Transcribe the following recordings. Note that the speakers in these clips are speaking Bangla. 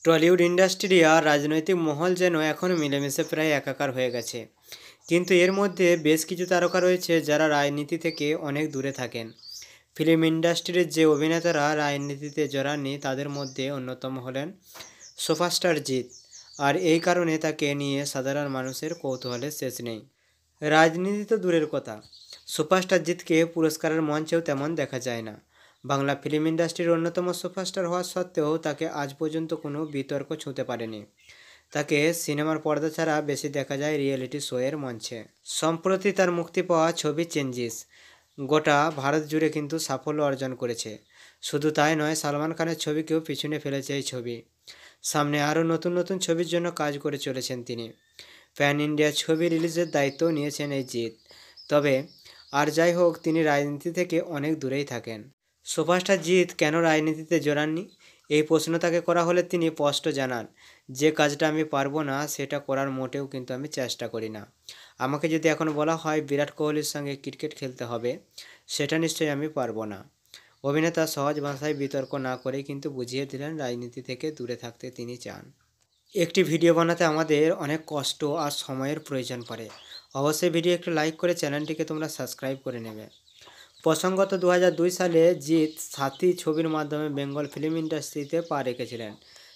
টলিউড ইন্ডাস্ট্রি আর রাজনৈতিক মহল যেন এখন মিলেমিশে প্রায় একাকার হয়ে গেছে। কিন্তু এর মধ্যে বেশ কিছু তারকা রয়েছে যারা রাজনীতি থেকে অনেক দূরে থাকেন। ফিল্ম ইন্ডাস্ট্রির যে অভিনেতারা রাজনীতিতে জড়াননি তাদের মধ্যে অন্যতম হলেন সুপারস্টার জিৎ। আর এই কারণে তাকে নিয়ে সাধারণ মানুষের কৌতূহলের শেষ নেই। রাজনীতি তো দূরের কথা, সুপারস্টার জিৎকে পুরস্কারের মঞ্চেও তেমন দেখা যায় না। বাংলা ফিল্ম ইন্ডাস্ট্রির অন্যতম সুপারস্টার হওয়া সত্ত্বেও তাকে আজ পর্যন্ত কোনো বিতর্ক ছুঁতে পারেনি। তাকে সিনেমার পর্দা ছাড়া বেশি দেখা যায় রিয়েলিটি শো এর মঞ্চে। সম্প্রতি তার মুক্তি পাওয়া ছবি চেঞ্জিস গোটা ভারত জুড়ে কিন্তু সাফল্য অর্জন করেছে। শুধু তাই নয়, সালমান খানের ছবিকেও পিছনে ফেলেছে এই ছবি। সামনে আরও নতুন নতুন ছবির জন্য কাজ করে চলেছেন তিনি। প্যান ইন্ডিয়া ছবি রিলিজের দায়িত্ব নিয়েছেন এই জিৎ। তবে আর যাই হোক, তিনি রাজনীতি থেকে অনেক দূরেই থাকেন। সুপারস্টার জিৎ কেন রাজনীতিতে জড়াননি, এই প্রশ্ন তাকে করা হলে তিনি স্পষ্ট জানান, যে কাজটা আমি পারবো না সেটা করার মোটেও কিন্তু আমি চেষ্টা করি না। আমাকে যদি এখন বলা হয় বিরাট কোহলির সঙ্গে ক্রিকেট খেলতে হবে, সেটা নিশ্চয়ই আমি পারবো না। অভিনেতা সহজ ভাষায় বিতর্ক না করে কিন্তু বুঝিয়ে দিলেন রাজনীতি থেকে দূরে থাকতে তিনি চান। একটি ভিডিও বানাতে আমাদের অনেক কষ্ট আর সময়ের প্রয়োজন পড়ে। অবশ্যই ভিডিও একটু লাইক করে চ্যানেলটিকে তোমরা সাবস্ক্রাইব করে নেবে। প্রসঙ্গত 2002 সালে জিৎ সাথী ছবির মাধ্যমে বেঙ্গল ফিল্ম ইন্ডাস্ট্রিতে পা রেখেছিলেন।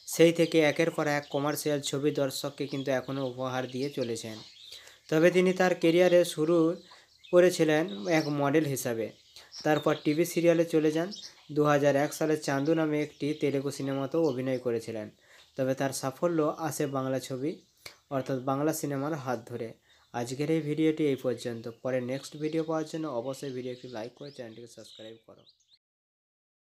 সেই থেকে একের পর এক কমার্শিয়াল ছবি দর্শককে কিন্তু এখনও উপহার দিয়ে চলেছেন। তবে তিনি তার কেরিয়ারে শুরু করেছিলেন এক মডেল হিসাবে। তারপর টিভি সিরিয়ালে চলে যান। 2001 সালে চান্দু নামে একটি তেলেগু সিনেমাতেও অভিনয় করেছিলেন। তবে তার সাফল্য আসে বাংলা ছবি অর্থাৎ বাংলা সিনেমার হাত ধরে। আজকের এই ভিডিওটি এই পর্যন্ত। পরে নেক্সট ভিডিও পাওয়ার জন্য অবশ্যই ভিডিওটি লাইক করে চ্যানেলটিকে সাবস্ক্রাইব করো।